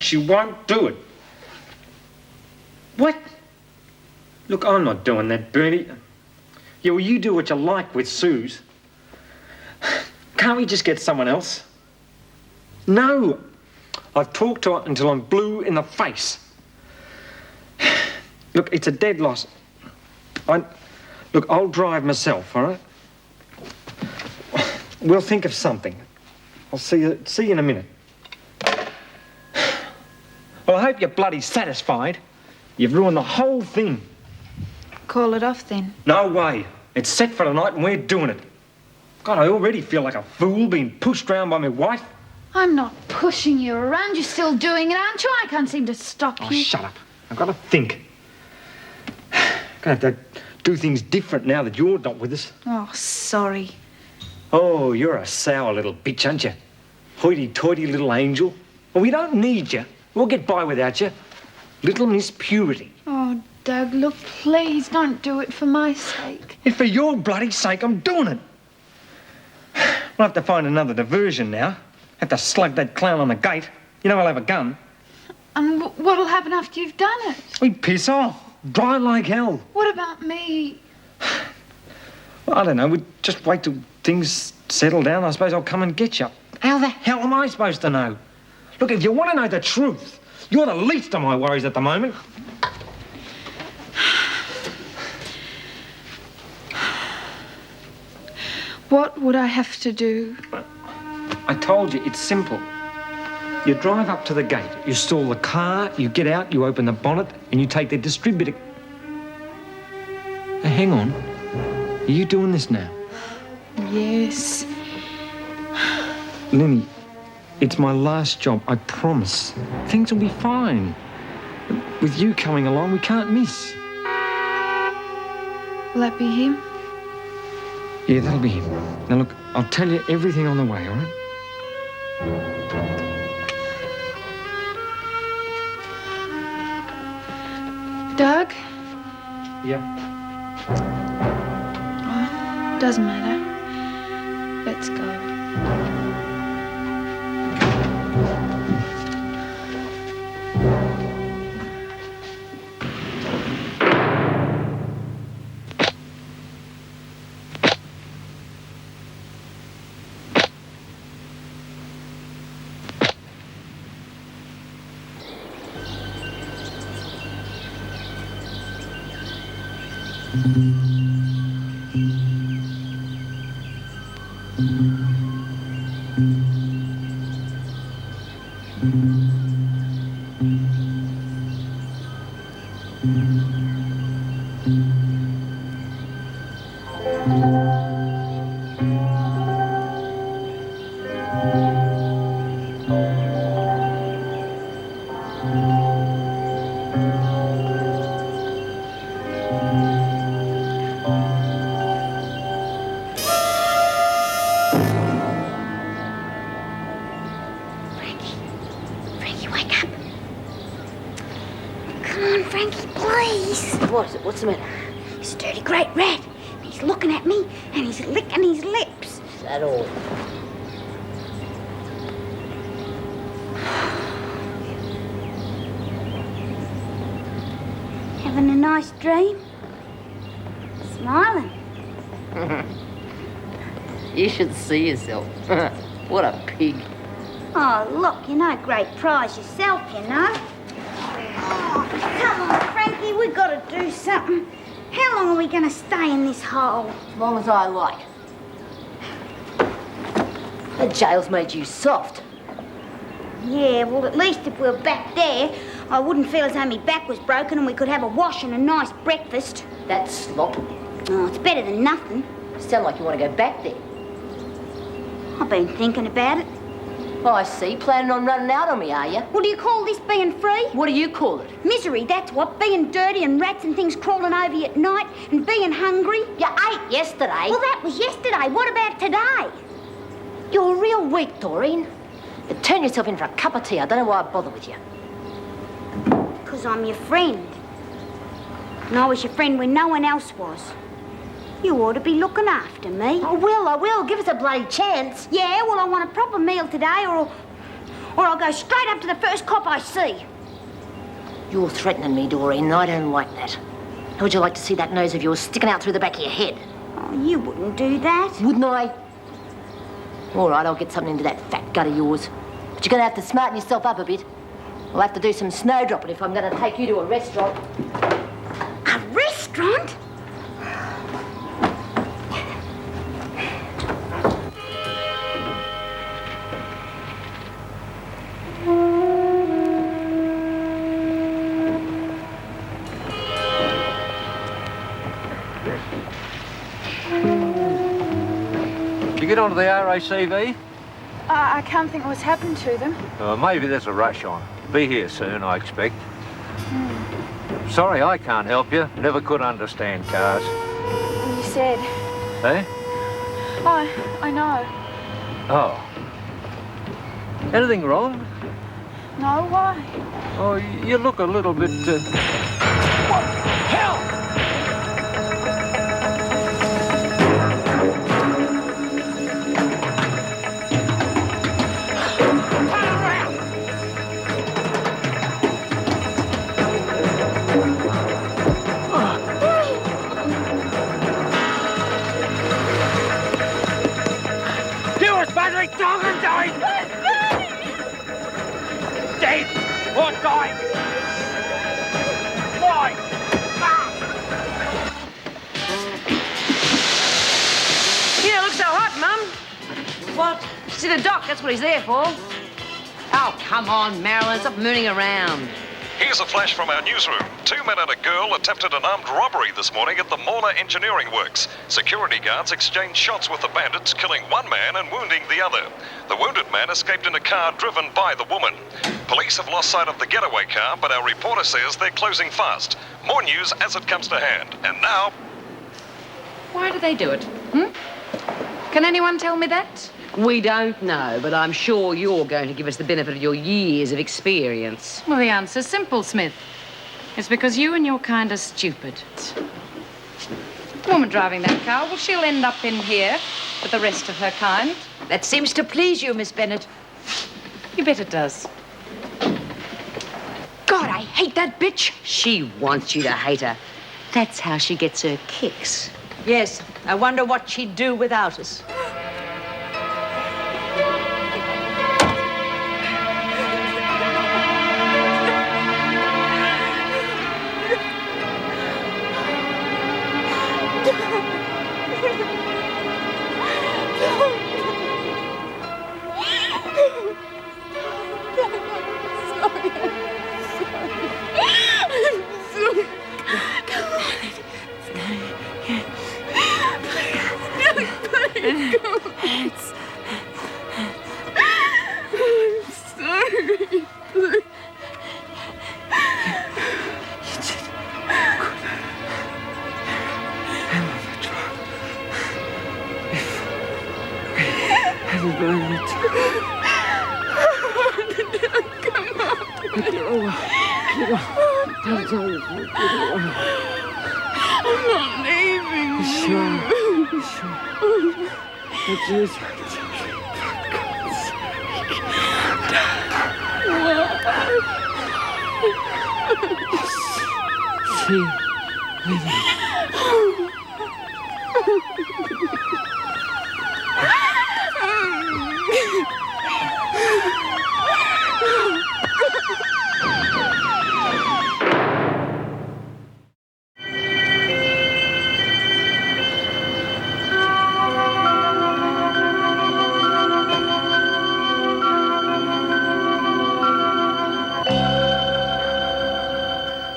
She won't do it. What? Look, I'm not doing that, Bernie. Yeah, well, you do what you like with Suze. Can't we just get someone else? No. I've talked to her until I'm blue in the face. Look, it's a dead loss. Look, I'll drive myself, all right? We'll think of something. I'll see you in a minute. Well, I hope you're bloody satisfied. You've ruined the whole thing. Call it off, then. No way. It's set for tonight and we're doing it. God, I already feel like a fool being pushed round by my wife. I'm not pushing you around. You're still doing it, aren't you? I can't seem to stop you. Oh, shut up. I've got to think. I'm going to have to do things different now that you're not with us. Oh, sorry. Oh, you're a sour little bitch, aren't you? Hoity-toity little angel. Well, we don't need you. We'll get by without you. Little Miss Purity. Oh, Doug, look, please don't do it for my sake. If for your bloody sake, I'm doing it. We'll have to find another diversion now. Have to slug that clown on the gate. You know I'll have a gun. And what'll happen after you've done it? We'd piss off. Dry like hell. What about me? Well, I don't know. We'd just wait till things settle down. I suppose I'll come and get you. How the hell am I supposed to know? Look, if you want to know the truth, you're the least of my worries at the moment. What would I have to do? I told you, it's simple. You drive up to the gate, you stall the car, you get out, you open the bonnet, and you take the distributor. Hey, hang on. Are you doing this now? Yes. Linny, it's my last job, I promise. Things will be fine. With you coming along, we can't miss. Will that be him? Yeah, that'll be him. Now, look, I'll tell you everything on the way, all right? Doug? Yeah. Oh, doesn't matter. Let's go. What's the matter? It's a dirty great rat. He's looking at me and he's licking his lips. Is that all? Having a nice dream? Smiling. You should see yourself. What a pig. Oh, look, you're no great prize yourself, you know. Oh, come on, Frankie, we've got to do something. How long are we going to stay in this hole? As long as I like. The jail's made you soft. Yeah, well, at least if we were back there, I wouldn't feel as though my back was broken and we could have a wash and a nice breakfast. That's slop. Oh, it's better than nothing. You sound like you want to go back there. I've been thinking about it. Oh, I see. Planning on running out on me, are you? Well, do you call this being free? What do you call it? Misery, that's what. Being dirty and rats and things crawling over you at night and being hungry. You ate yesterday. Well, that was yesterday. What about today? You're real weak, Doreen. But turn yourself in for a cup of tea. I don't know why I bother with you. Because I'm your friend. And I was your friend when no one else was. You ought to be looking after me. I will. Give us a bloody chance. Yeah, well, I want a proper meal today or or I'll go straight up to the first cop I see. You're threatening me, Doreen, and I don't like that. How would you like to see that nose of yours sticking out through the back of your head? Oh, you wouldn't do that. Wouldn't I? All right, I'll get something into that fat gut of yours. But you're going to have to smarten yourself up a bit. I'll have to do some snowdropping if I'm going to take you to a restaurant. A restaurant? Did you get onto the RACV? I can't think what's happened to them. Maybe there's a rush on. Be here soon, I expect. Sorry, I can't help you. Never could understand cars. You said. Eh? I know. Oh. Anything wrong? No, why? Oh, you look a little bit... What? Hell! Dead or dying? Why? You don't look so hot, Mum. What? See the doc, that's what he's there for. Oh, come on, Marilyn, stop mooning around. Here's a flash from our newsroom. 2 men and a girl attempted an armed robbery this morning at the Morna Engineering Works. Security guards exchanged shots with the bandits, killing one man and wounding the other. The wounded man escaped in a car driven by the woman. Police have lost sight of the getaway car, but our reporter says they're closing fast. More news as it comes to hand. And now... Why do they do it? Can anyone tell me that? We don't know, but I'm sure you're going to give us the benefit of your years of experience. Well, the answer's simple, Smith. It's because you and your kind are stupid. The woman driving that car, well, she'll end up in here with the rest of her kind. That seems to please you, Miss Bennett. You bet it does. God, I hate that bitch. She wants you to hate her. That's how she gets her kicks. Yes, I wonder what she'd do without us.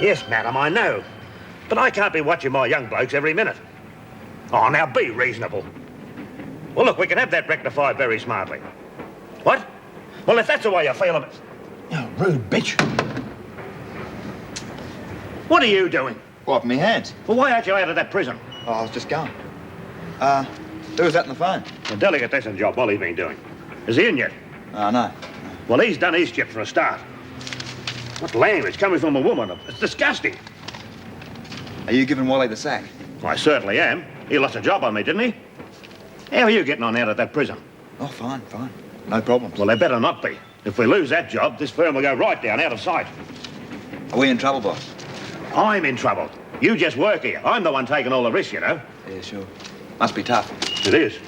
Yes, madam, I know. But I can't be watching my young blokes every minute. Oh, now be reasonable. Well, look, we can have that rectified very smartly. What? Well, if that's the way you feel of it... Oh, rude bitch. What are you doing? Wiping my hands. Well, why aren't you out of that prison? Oh, I was just going. Who was that on the phone? The delicatessen job Wally's been doing. Is he in yet? Oh, no. Well, he's done his chip for a start. What language coming from a woman? It's disgusting. Are you giving Wally the sack? I certainly am. He lost a job on me, didn't he? How are you getting on out of that prison? Oh, fine, fine. No problems. Well, they better not be. If we lose that job, this firm will go right down, out of sight. Are we in trouble, boss? I'm in trouble. You just work here. I'm the one taking all the risks, you know. Yeah, sure. Must be tough. It is.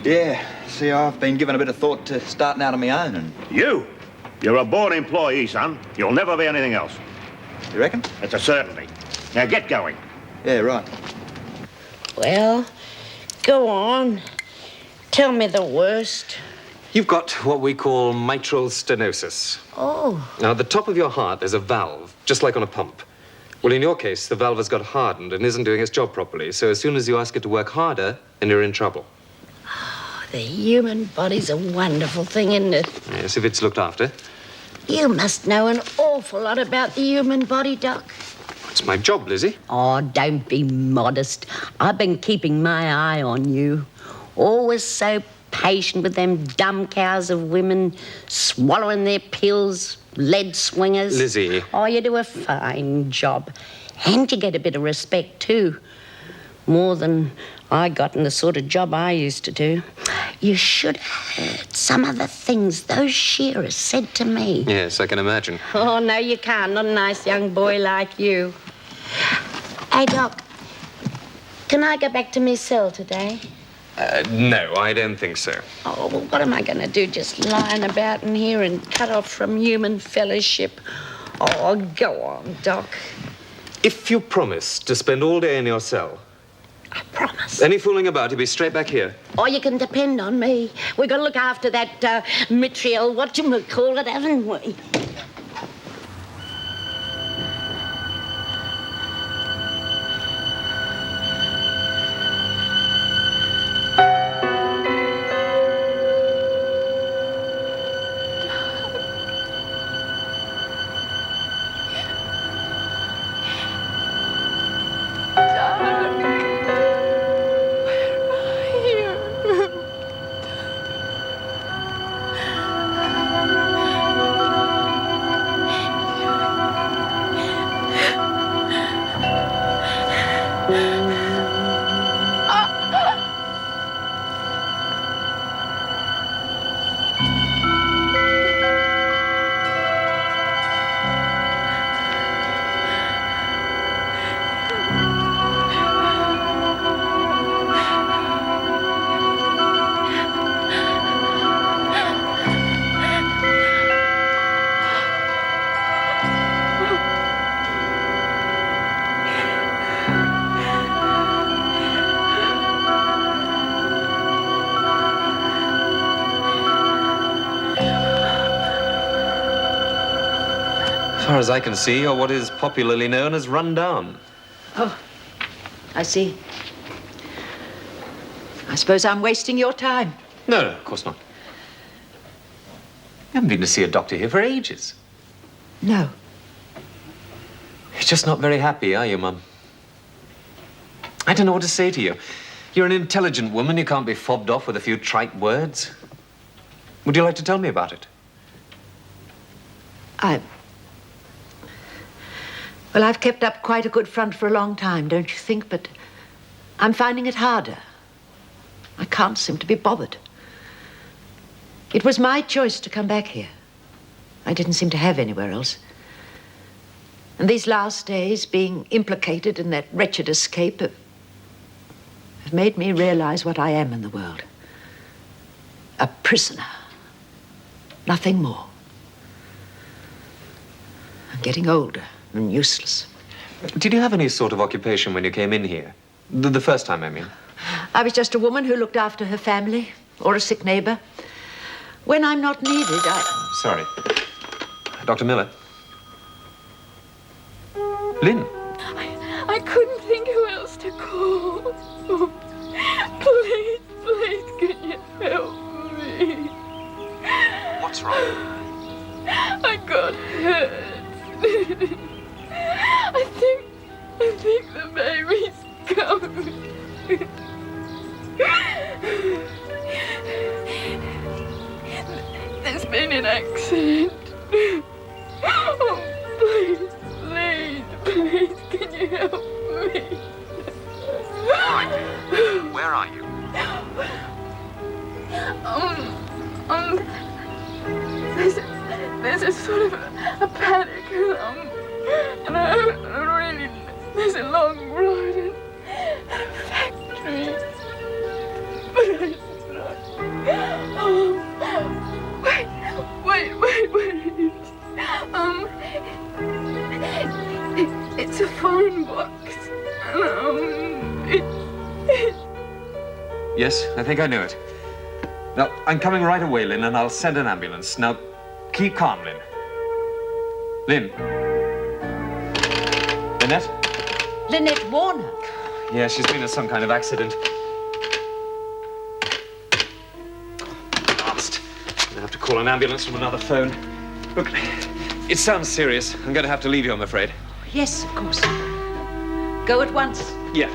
Yeah, see, I've been giving a bit of thought to starting out on my own and... You're a born employee, son. You'll never be anything else. You reckon? It's a certainty. Now get going. Yeah, right. Well, go on. Tell me the worst. You've got what we call mitral stenosis. Oh. Now, at the top of your heart, there's a valve, just like on a pump. Well, in your case, the valve has got hardened and isn't doing its job properly. So as soon as you ask it to work harder, then you're in trouble. Oh, the human body's a wonderful thing, isn't it? Yes, if it's looked after. You must know an awful lot about the human body, Doc. It's my job, Lizzie. Oh, don't be modest. I've been keeping my eye on you. Always so patient with them dumb cows of women, swallowing their pills, lead swingers. Lizzie. Oh, you do a fine job. And you get a bit of respect, too. More than I got in the sort of job I used to do. You should have heard some of the things those shearers said to me. Yes, I can imagine. Oh, no, you can't. Not a nice young boy like you. Hey, Doc, can I go back to my cell today? No, I don't think so. Oh, well, what am I going to do, just lying about in here and cut off from human fellowship? Oh, go on, Doc. If you promise to spend all day in your cell... I promise. Any fooling about, you'll be straight back here. Oh, you can depend on me. We've got to look after that mitrial, whatchamacallit, haven't we? As far as I can see, you're what is popularly known as run down. Oh, I see. I suppose I'm wasting your time. No, of course not. You haven't been to see a doctor here for ages. No. You're just not very happy, are you, Mum? I don't know what to say to you. You're an intelligent woman. You can't be fobbed off with a few trite words. Would you like to tell me about it? Well, I've kept up quite a good front for a long time, don't you think? But I'm finding it harder. I can't seem to be bothered. It was my choice to come back here. I didn't seem to have anywhere else. And these last days, being implicated in that wretched escape, have made me realize what I am in the world. A prisoner. Nothing more. I'm getting older and useless. Did you have any sort of occupation when you came in here? The first time, I mean. I was just a woman who looked after her family or a sick neighbor. When I'm not needed, Sorry. Dr. Miller? Lynn? I couldn't think who else to call. Oh, please, can you help me? What's wrong? I got hurt. I think the baby's coming. There's been an accident. Oh, please, can you help me? All right. Where are you? there's a sort of a panic, and I really, there's a long road and a factory. But wait. It's a phone box. Yes, I think I knew it. Now, I'm coming right away, Lynn, and I'll send an ambulance. Now, keep calm, Lynn. Lynn? Lynette? Lynette Warner. Yeah, she's been in some kind of accident. Last. I'm gonna have to call an ambulance from another phone. Look, it sounds serious. I'm gonna have to leave you, I'm afraid. Yes, of course. Go at once. Yeah.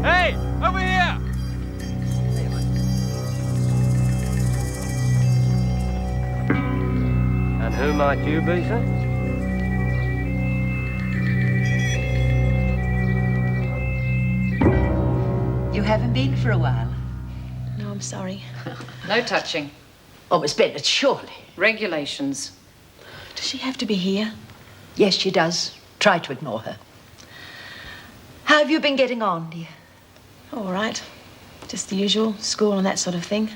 Hey, over here! And who might you be, sir? You haven't been for a while. No, I'm sorry. No touching. Oh, Miss Bennett, surely. Regulations. Does she have to be here? Yes, she does. Try to ignore her. How have you been getting on, dear? All right. Just the usual, school and that sort of thing.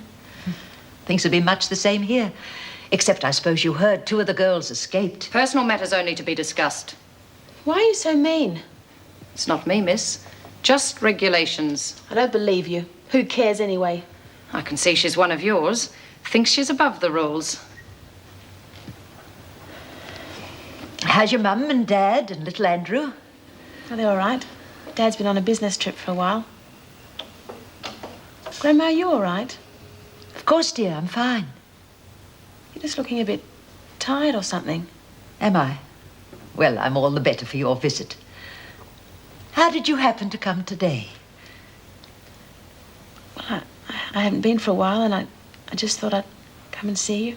Things have been much the same here. Except I suppose you heard 2 of the girls escaped. Personal matters only to be discussed. Why are you so mean? It's not me, miss. Just regulations. I don't believe you. Who cares anyway? I can see she's one of yours. Thinks she's above the rules. How's your mum and dad and little Andrew? Are they all right? Dad's been on a business trip for a while. Grandma, are you all right? Of course, dear, I'm fine. You're just looking a bit tired or something. Am I? Well, I'm all the better for your visit. How did you happen to come today? Well, I haven't been for a while, and I just thought I'd come and see you.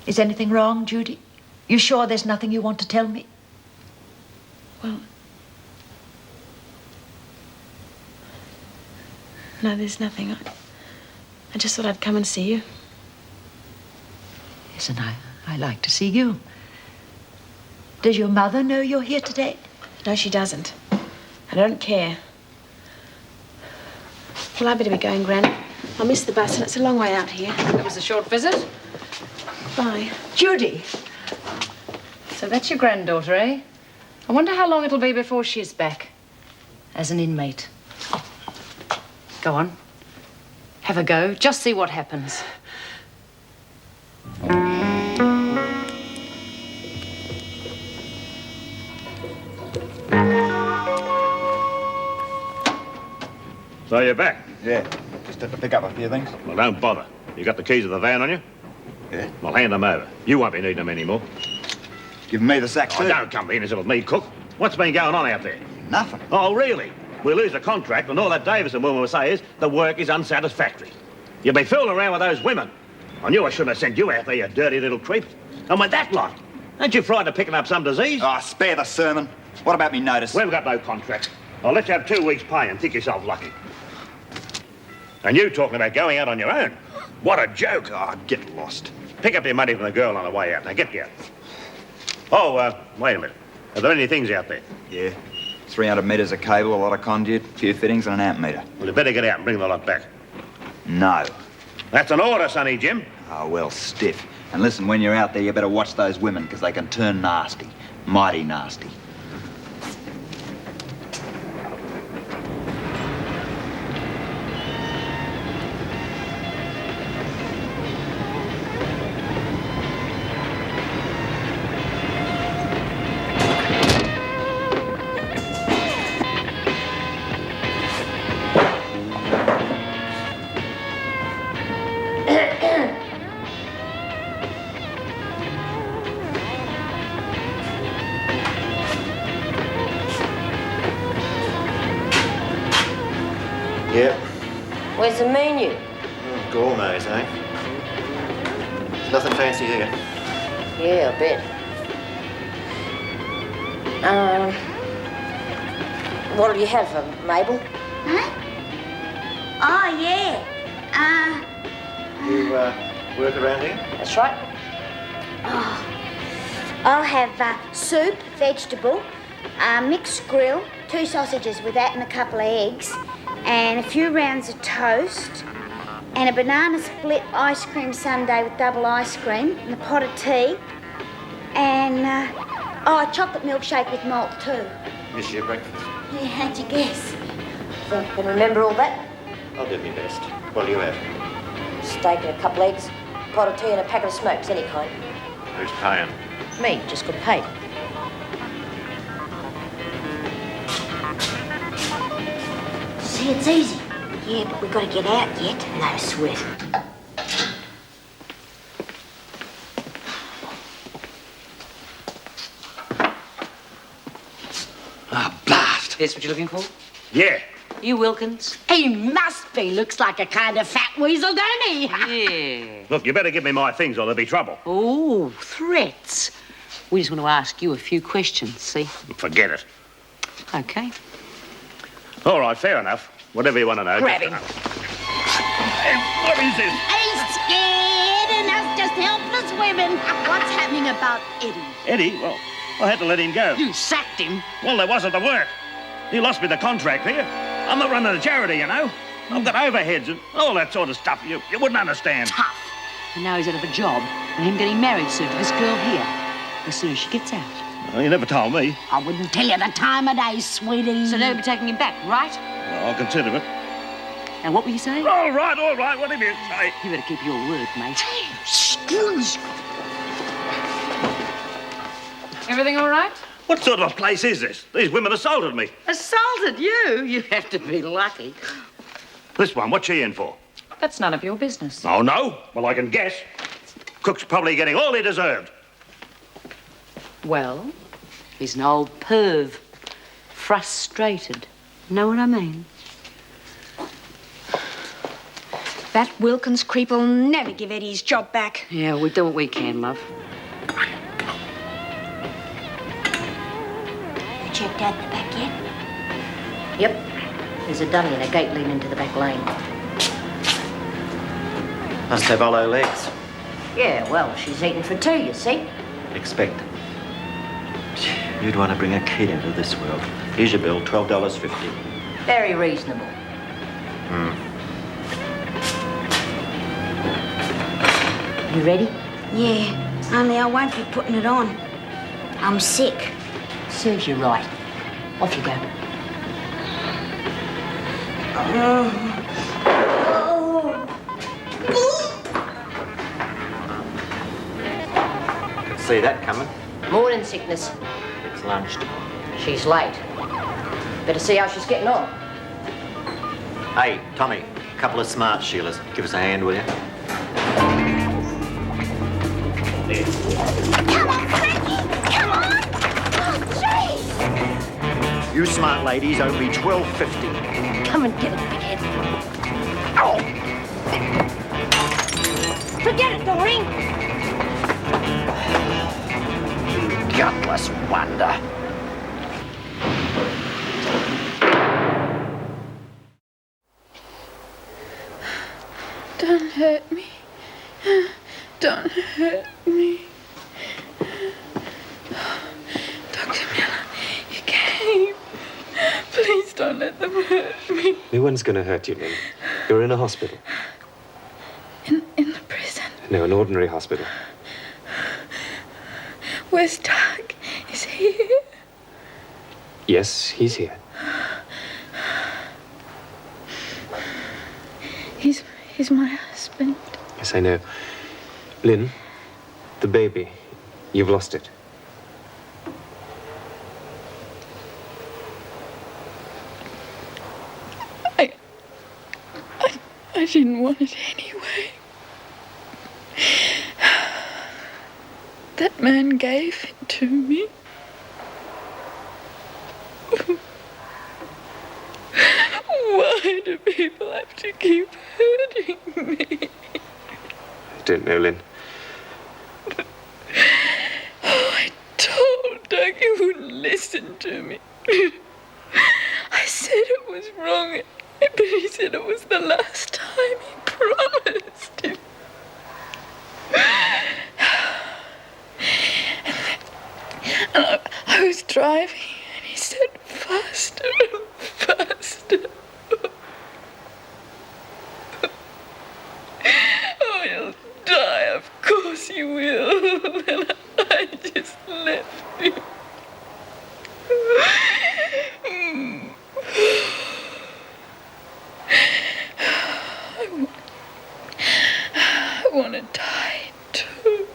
Is anything wrong, Judy? You sure there's nothing you want to tell me? Well, no, there's nothing. I just thought I'd come and see you. Yes, and I like to see you. Does your mother know you're here today? No, she doesn't. I don't care. Well, I better be going, Gran. I'll miss the bus, and it's a long way out here. It was a short visit. Bye. Judy! So that's your granddaughter, eh? I wonder how long it'll be before she's back. As an inmate. Go on. Have a go. Just see what happens. So you're back? Yeah, just had to pick up a few things. Well, don't bother. You got the keys of the van on you? Yeah. Well, hand them over. You won't be needing them anymore. Giving me the sack too? Oh, don't come in as if it was me, cook. What's been going on out there? Nothing. Oh, really? We lose the contract, and all that Davison woman will say is the work is unsatisfactory. You've been fooling around with those women. I knew I shouldn't have sent you out there, you dirty little creep. And with that lot, aren't you frightened of picking up some disease? Oh, spare the sermon. What about me notice? We've got no contract. I'll let you have 2 weeks' pay and think yourself lucky. And you talking about going out on your own? What a joke. Oh, get lost. Pick up your money from the girl on the way out. Now, get out. Oh, wait a minute. Are there any things out there? Yeah. 300 metres of cable, a lot of conduit, a few fittings and an amp meter. Well, you better get out and bring the lot back. No. That's an order, Sonny Jim. Oh, well, stiff. And listen, when you're out there, you better watch those women, because they can turn nasty. Mighty nasty. Yep. Where's the menu? Gourmets, eh? There's nothing fancy here. Yeah, I bet. What'll you have, Mabel? Huh? Oh, yeah. You, work around here? That's right. Oh, I'll have soup, vegetable, mixed grill, 2 sausages with that and a couple of eggs, and a few rounds of toast, and a banana split ice cream sundae with double ice cream, and a pot of tea, and a chocolate milkshake with malt too. Miss your breakfast. Yeah, how'd you guess? Think you can remember all that? I'll do my best. What'll you have? Steak and a couple eggs, pot of tea and a packet of smokes, any kind. Who's paying? Me, just got paid. See, it's easy. Yeah, but we gotta get out yet. No sweat. Ah, blast! Here's what you're looking for? Yeah. You, Wilkins? He must be. Looks like a kind of fat weasel, don't he? Yeah. Look, you better give me my things or there'll be trouble. Oh, threats. We just want to ask you a few questions, see? Forget it. Okay. All right, fair enough. Whatever you want to know. Grab just him. Hey, what is this? He's scared and us just helpless women. What's happening about Eddie? Eddie? Well, I had to let him go. You sacked him. Well, there wasn't the work. He lost me the contract here. I'm not running a charity, you know. I've got overheads and all that sort of stuff. You wouldn't understand. Tough. And now he's out of a job and him getting married soon to this girl here. As soon as she gets out. Well, you never told me. I wouldn't tell you the time of day, sweetie. So don't be taking him back, right? Well, I'll consider it. And what were you saying? All right, whatever you say. You better keep your word, mate. Everything all right? What sort of a place is this? These women assaulted me. Assaulted you? You have to be lucky. This one, what's she in for? That's none of your business. Oh, no? Well, I can guess. Cook's probably getting all he deserved. Well, he's an old perv. Frustrated. Know what I mean? That Wilkins creep will never give Eddie his job back. Yeah, we do what we can, love. You checked out the back yet? Yep. There's a dummy and a gate leading into the back lane. Must have hollow legs. Yeah, well, she's eating for 2, you see. Expect. You'd want to bring a kid into this world. Here's your bill, $12.50. Very reasonable. You ready? Yeah, only I won't be putting it on. I'm sick. Serves you right. Off you go. Could see that coming. Morning sickness. It's lunchtime. She's late. Better see how she's getting on. Hey, Tommy, a couple of smart Sheilas. Give us a hand, will you? Come on, Frankie! Come on! Oh, jeez! You smart ladies owe me $12.50. Come and get it, big head. Ow! Forget it, Doreen. Gutless wonder. Don't hurt me. Don't hurt me. Dr. Miller, you came. Please don't let them hurt me. No one's going to hurt you, Lynn. You're in a hospital. In the prison. No, an ordinary hospital. Where's Doug? Is he here? Yes, he's here. He's my husband. Yes, I know. Lynn, the baby, you've lost it. I didn't want it anyway. That man gave it to me. Why do people have to keep hurting me? I don't know, Lynn. Oh, I told Doug he wouldn't listen to me. I said it was wrong, but he said it was the last time. He promised him. And I was driving, and he said, faster and faster. Oh, you'll die, of course you will. And I just left him. I want to die too.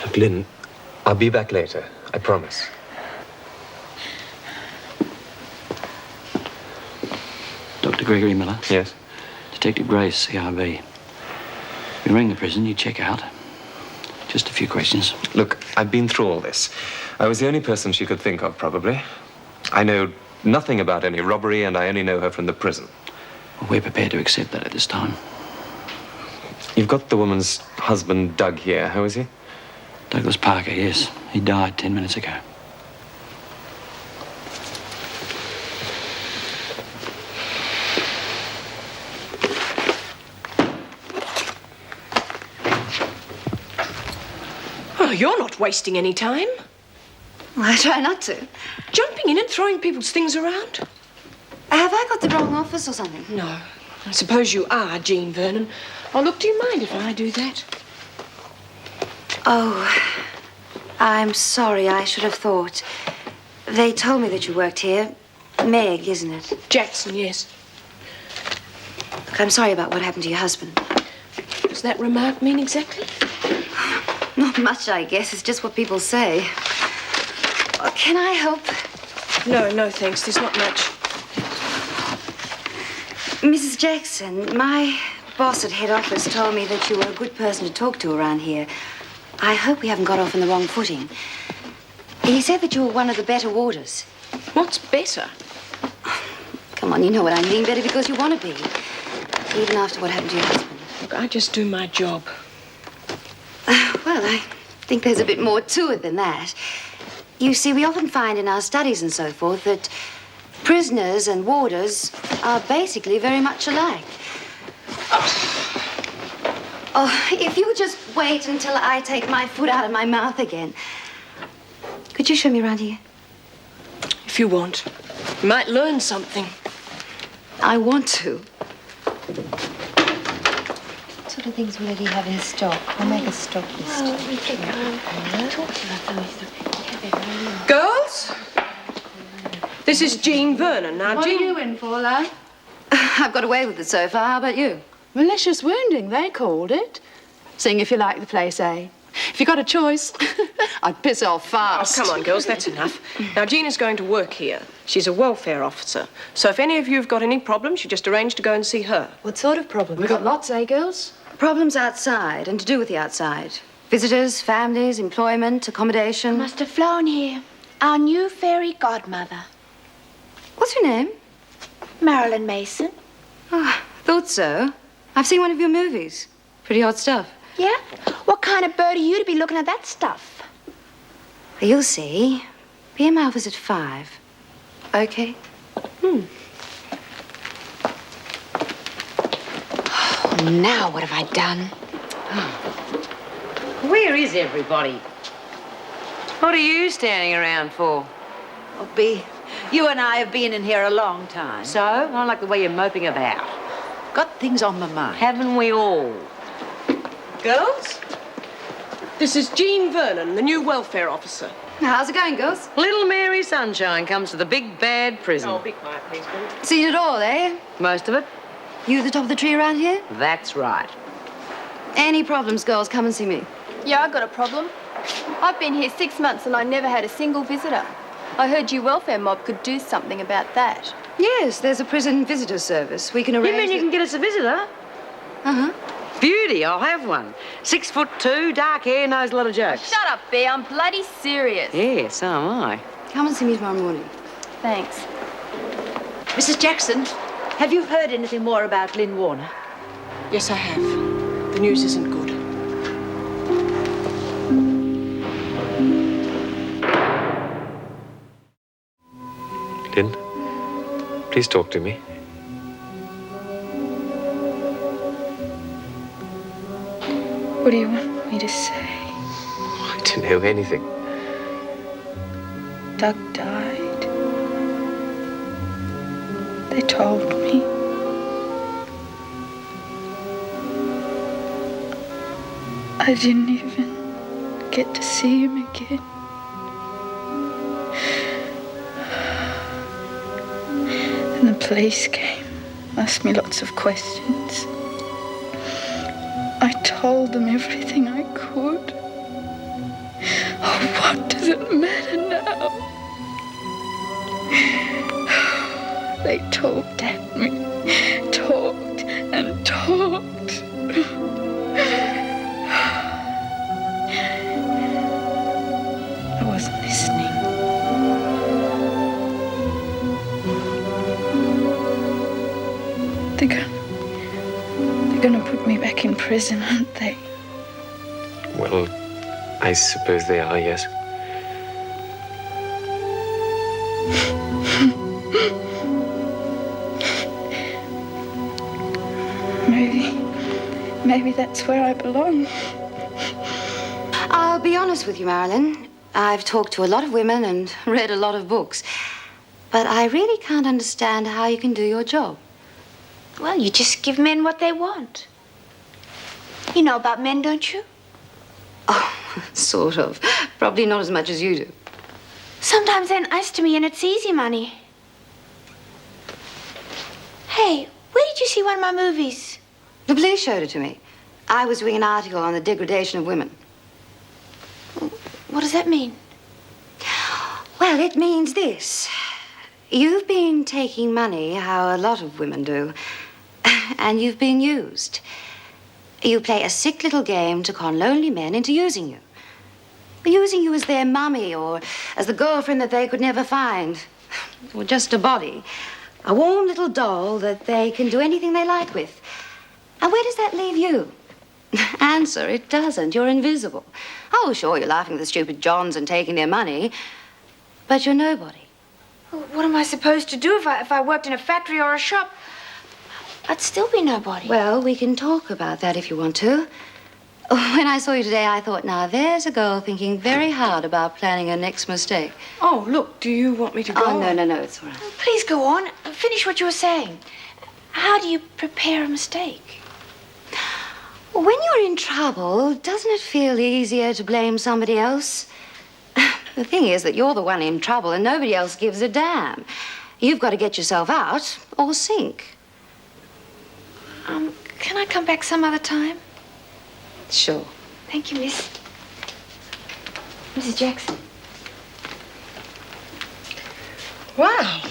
Look, Lynn, I'll be back later. I promise. Dr. Gregory Miller? Yes? Detective Grace, CRB. We ring the prison, you check out. Just a few questions. Look, I've been through all this. I was the only person she could think of, probably. I know nothing about any robbery, and I only know her from the prison. Well, we're prepared to accept that at this time. You've got the woman's husband, Doug, here. How is he? Douglas Parker, yes. He died 10 minutes ago. Oh, you're not wasting any time. Well, I try not to. Jumping in and throwing people's things around. Have I got the wrong office or something? No. I suppose you are, Jean Vernon. Oh, look, do you mind if I do that? Oh, I'm sorry. I should have thought. They told me that you worked here. Meg, isn't it? Jackson, yes. Look, I'm sorry about what happened to your husband. Does that remark mean exactly? Not much, I guess. It's just what people say. Well, can I help? No, thanks. There's not much. Mrs. Jackson, my boss at head office told me that you were a good person to talk to around here. I hope we haven't got off on the wrong footing. He said that you were one of the better warders. What's better? Come on, you know what I mean. Better because you want to be. Even after what happened to your husband. Look, I just do my job. Well, I think there's a bit more to it than that. You see, we often find in our studies and so forth that prisoners and warders are basically very much alike. Oh, if you just wait until I take my foot out of my mouth again. Could you show me around here? If you want. You might learn something. I want to. What sort of things will he have in stock? We'll make a stock list. Girls? This is Jean Vernon. Now, What Jean... are you in for, love? I've got away with it so far. How about you? Malicious wounding, they called it. Sing if you like the place, eh? If you got a choice, I'd piss off fast. Oh, come on, girls, that's enough. Now, Jean is going to work here. She's a welfare officer. So if any of you have got any problems, you just arrange to go and see her. What sort of problems? We've got lots, eh, girls? Problems outside and to do with the outside. Visitors, families, employment, accommodation. Must have flown here. Our new fairy godmother. What's your name? Marilyn Mason. Oh, thought so. I've seen one of your movies. Pretty hot stuff. Yeah? What kind of bird are you to be looking at that stuff? You'll see. BMI was at 5. Okay. Oh, now what have I done? Where is everybody? What are you standing around for? Oh, Bea, you and I have been in here a long time. So? I like the way you're moping about. Got things on my mind. Haven't we all? Girls? This is Jean Vernon, the new welfare officer. How's it going, girls? Little Mary Sunshine comes to the big bad prison. Oh, be quiet, please, Bill. Seen it all, eh? Most of it? You the top of the tree around here? That's right. Any problems, girls, come and see me. Yeah, I got a problem. I've been here 6 months and I never had a single visitor. I heard you welfare mob could do something about that. Yes, there's a prison visitor service. We can arrange... You mean you can get us a visitor? Uh-huh. Beauty, I'll have one. 6'2", dark hair, knows a lot of jokes. Shut up, Bea. I'm bloody serious. Yeah, so am I. Come and see me tomorrow morning. Thanks. Mrs. Jackson, have you heard anything more about Lynn Warner? Yes, I have. The news isn't good. Lynn, please talk to me. What do you want me to say? I don't know anything. Doug died. They told me. I didn't even get to see him again. And the police came, asked me lots of questions. I told them everything I could. Oh, what does it matter now? They talked at me, talked and talked. I wasn't listening. They're gonna put me back in prison, aren't they? Well, I suppose they are, yes. Maybe that's where I belong. I'll be honest with you, Marilyn. I've talked to a lot of women and read a lot of books. But I really can't understand how you can do your job. Well, you just give men what they want. You know about men, don't you? Oh, sort of. Probably not as much as you do. Sometimes they're nice to me and it's easy money. Hey, where did you see one of my movies? The police showed it to me. I was doing an article on the degradation of women. What does that mean? Well, it means this. You've been taking money, how a lot of women do, and you've been used. You play a sick little game to con lonely men into using you. Using you as their mummy or as the girlfriend that they could never find. Or just a body. A warm little doll that they can do anything they like with. And where does that leave you? Answer, it doesn't. You're invisible. Oh, sure, you're laughing at the stupid Johns and taking their money, but you're nobody. Well, what am I supposed to do if I worked in a factory or a shop? I'd still be nobody. Well, we can talk about that if you want to. When I saw you today, I thought, now, there's a girl thinking very hard about planning her next mistake. Oh, look, do you want me to go? Oh, no, it's all right. Please go on. Finish what you were saying. How do you prepare a mistake? When you're in trouble, doesn't it feel easier to blame somebody else? The thing is that you're the one in trouble and nobody else gives a damn. You've got to get yourself out or sink. Can I come back some other time? Sure. Thank you, Miss. Mrs. Jackson. Wow,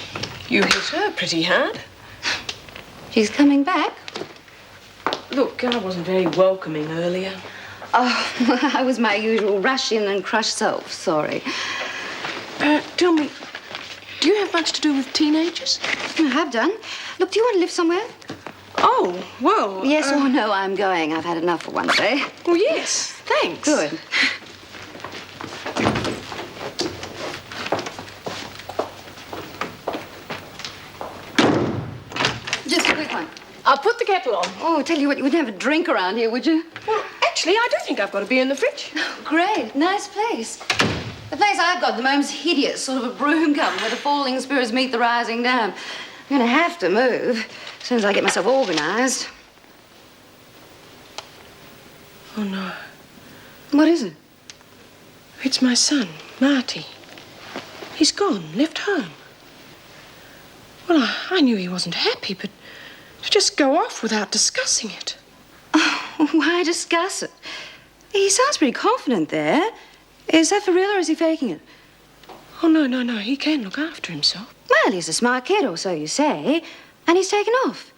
you hit her pretty hard. She's coming back. Look, I wasn't very welcoming earlier. Oh, I was my usual rush in and crush self. Sorry. Tell me, do you have much to do with teenagers? I have done. Look, do you want to live somewhere? Oh, well... Yes or no, I'm going. I've had enough for one day. Well, yes, thanks. Good. Come on. I'll put the kettle on. Oh, tell you what, you wouldn't have a drink around here, would you? Well, actually, I do think I've got a beer in the fridge. Oh, great. Nice place. The place I've got at the moment's hideous, sort of a broom garden where the falling spirits meet the rising down. I'm going to have to move as soon as I get myself organised. Oh, no. What is it? It's my son, Marty. He's gone, left home. Well, I knew he wasn't happy, but to just go off without discussing it. Oh, why discuss it? He sounds pretty confident there. Is that for real or is he faking it? Oh, no. He can look after himself. Well, he's a smart kid, or so you say, and he's taken off.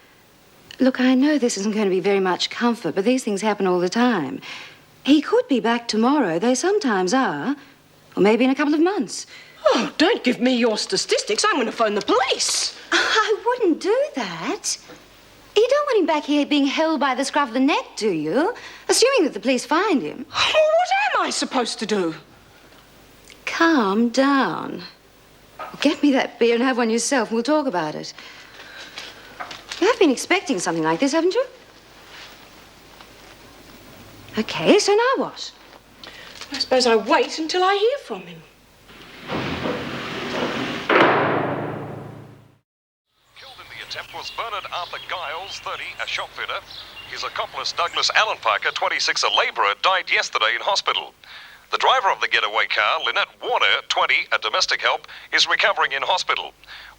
Look, I know this isn't going to be very much comfort, but these things happen all the time. He could be back tomorrow. They sometimes are. Or maybe in a couple of months. Oh, don't give me your statistics. I'm going to phone the police. I wouldn't do that. You don't want him back here being held by the scruff of the neck, do you? Assuming that the police find him. Oh, what am I supposed to do? Calm down. Get me that beer and have one yourself, and we'll talk about it. You have been expecting something like this, haven't you? Okay, so now what? I suppose I wait until I hear from him. Killed in the attempt was Bernard Arthur Giles, 30, a shop fitter. His accomplice, Douglas Allen Parker, 26, a labourer, died yesterday in hospital. The driver of the getaway car, Lynette Warner, 20, a domestic help, is recovering in hospital.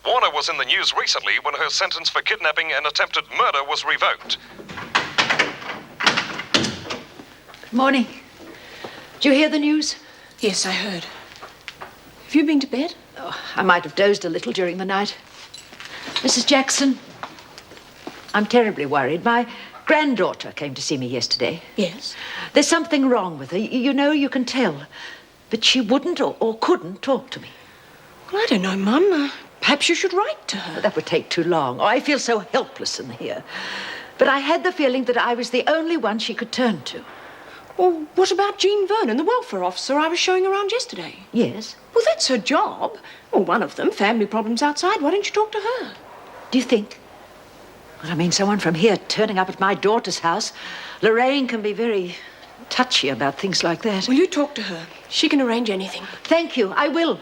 Warner was in the news recently when her sentence for kidnapping and attempted murder was revoked. Good morning. Did you hear the news? Yes, I heard. Have you been to bed? Oh, I might have dozed a little during the night. Mrs. Jackson, I'm terribly worried. My granddaughter came to see me yesterday. Yes? There's something wrong with her. You know, you can tell. But she wouldn't or couldn't talk to me. Well, I don't know, Mum. Perhaps you should write to her. That would take too long. Oh, I feel so helpless in here. But I had the feeling that I was the only one she could turn to. Well, what about Jean Vernon, the welfare officer I was showing around yesterday? Yes? Well, that's her job. Well, one of them, family problems outside. Why don't you talk to her? Do you think? Well, I mean, someone from here turning up at my daughter's house. Lorraine can be very touchy about things like that. Will you talk to her? She can arrange anything. Thank you. I will.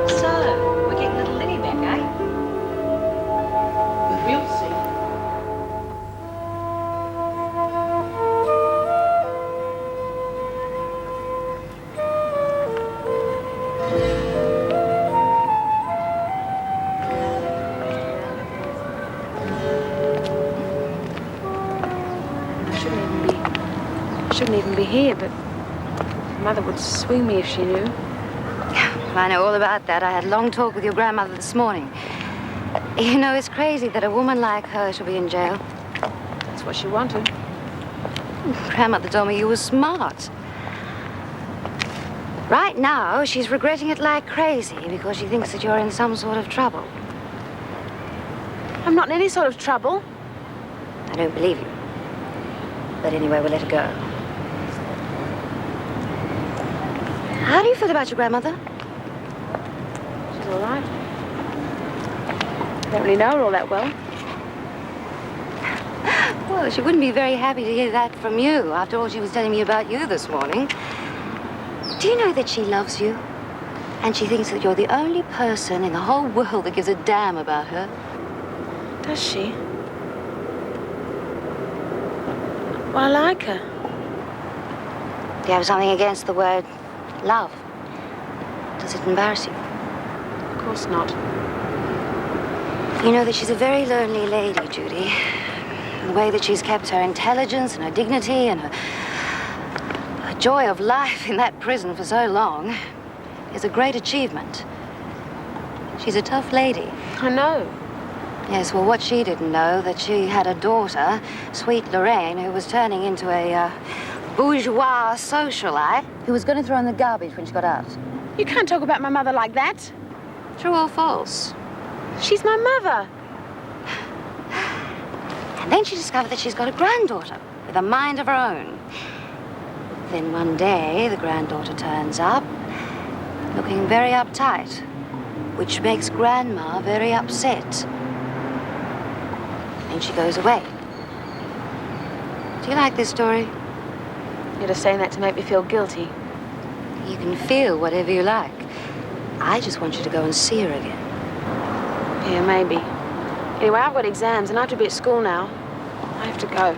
So, we're getting little Liddy back, eh? We'll see. Shouldn't even be here, but Mother would swing me if she knew. I know all about that. I had a long talk with your grandmother this morning. You know, it's crazy that a woman like her should be in jail. That's what she wanted. Grandmother told me you were smart. Right now, she's regretting it like crazy because she thinks that you're in some sort of trouble. I'm not in any sort of trouble. I don't believe you. But anyway, we'll let her go. How do you feel about your grandmother? She's all right. I don't really know her all that well. Well, she wouldn't be very happy to hear that from you after all she was telling me about you this morning. Do you know that she loves you? And she thinks that you're the only person in the whole world that gives a damn about her. Does she? Well, I like her. Do you have something against the word love? Does it embarrass you? Of course not. You know that she's a very lonely lady, Judy. The way that she's kept her intelligence and her dignity and her joy of life in that prison for so long is a great achievement. She's a tough lady. I know. Yes, well, what she didn't know, that she had a daughter, sweet Lorraine, who was turning into a bourgeois socialite who was going to throw in the garbage when she got out. You can't talk about my mother like that. True or false? She's my mother. And then she discovered that she's got a granddaughter with a mind of her own. Then one day, the granddaughter turns up, looking very uptight. which makes Grandma very upset. And she goes away. Do you like this story? You're just saying that to make me feel guilty. You can feel whatever you like. I just want you to go and see her again. Yeah, maybe. Anyway, I've got exams and I have to be at school now. I have to go.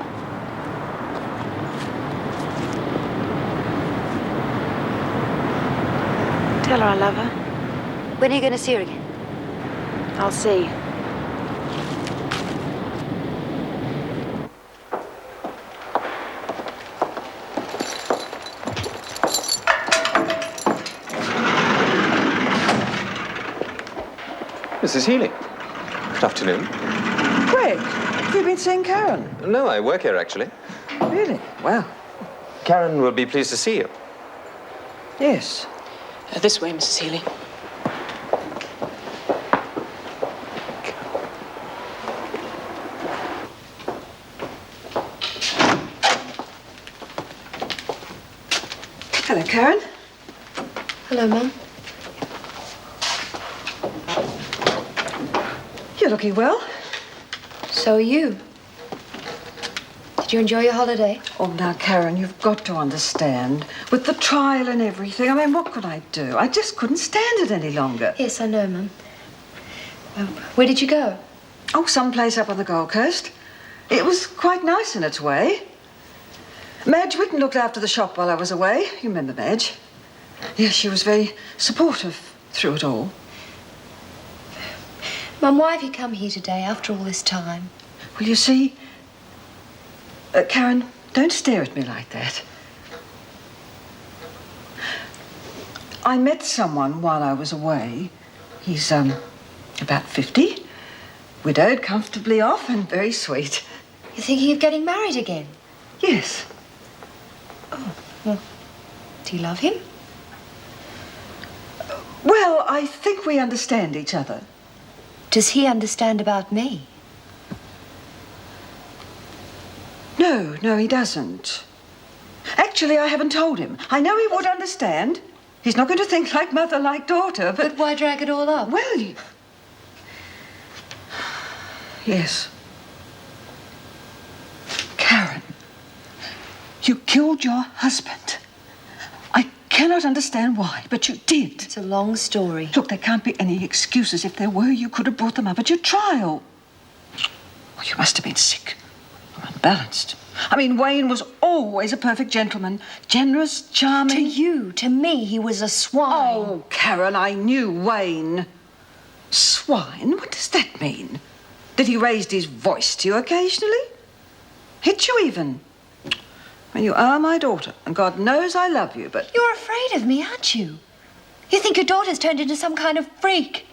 Tell her I love her. When are you going to see her again? I'll see. Mrs. Healy. Good afternoon. Greg, have you been seeing Karen? No, I work here, actually. Really? Well. Karen will be pleased to see you. Yes. This way, Mrs. Healy. Hello, Karen. Hello, Mum. You're looking well. So are you. Did you enjoy your holiday? Oh, now, Karen, you've got to understand. With the trial and everything, I mean, what could I do? I just couldn't stand it any longer. Yes, I know, Mum. Where did you go? Oh, someplace up on the Gold Coast. It was quite nice in its way. Madge Whitten looked after the shop while I was away. You remember Madge? Yes, she was very supportive through it all. Mum, why have you come here today after all this time? Well, you see... Karen, don't stare at me like that. I met someone while I was away. He's, about 50, widowed, comfortably off, and very sweet. You're thinking of getting married again? Yes. Oh, well, do you love him? Well, I think we understand each other. Does he understand about me? No, he doesn't. Actually, I haven't told him. I know he would understand. He's not going to think like mother, like daughter, but... But why drag it all up? Well, you... Yes. Karen, you killed your husband. I cannot understand why, but you did. It's a long story. Look, there can't be any excuses. If there were, you could have brought them up at your trial. Oh, you must have been sick. Unbalanced. I mean, Wayne was always a perfect gentleman. Generous, charming. To you, to me, he was a swine. Oh, Karen, I knew Wayne. Swine? What does that mean? Did he raise his voice to you occasionally? Hit you even? Well, you are my daughter, and God knows I love you, but... You're afraid of me, aren't you? You think your daughter's turned into some kind of freak.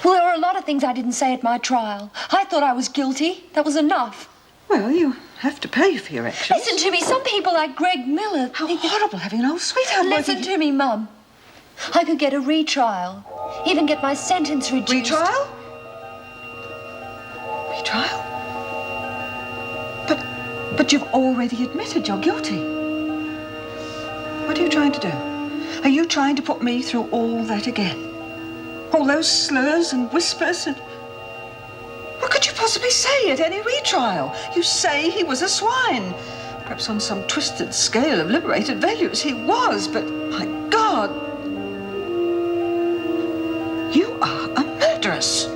Well, there were a lot of things I didn't say at my trial. I thought I was guilty. That was enough. Well, you have to pay for your actions. Listen to me. Some people like Greg Miller... How horrible having an old sweetheart. Listen to me, Mum. I could get a retrial. Even get my sentence reduced. Retrial? Retrial? But you've already admitted you're guilty. What are you trying to do? Are you trying to put me through all that again? All those slurs and whispers and... What could you possibly say at any retrial? You say he was a swine. Perhaps on some twisted scale of liberated values he was, but my God, you are a murderess.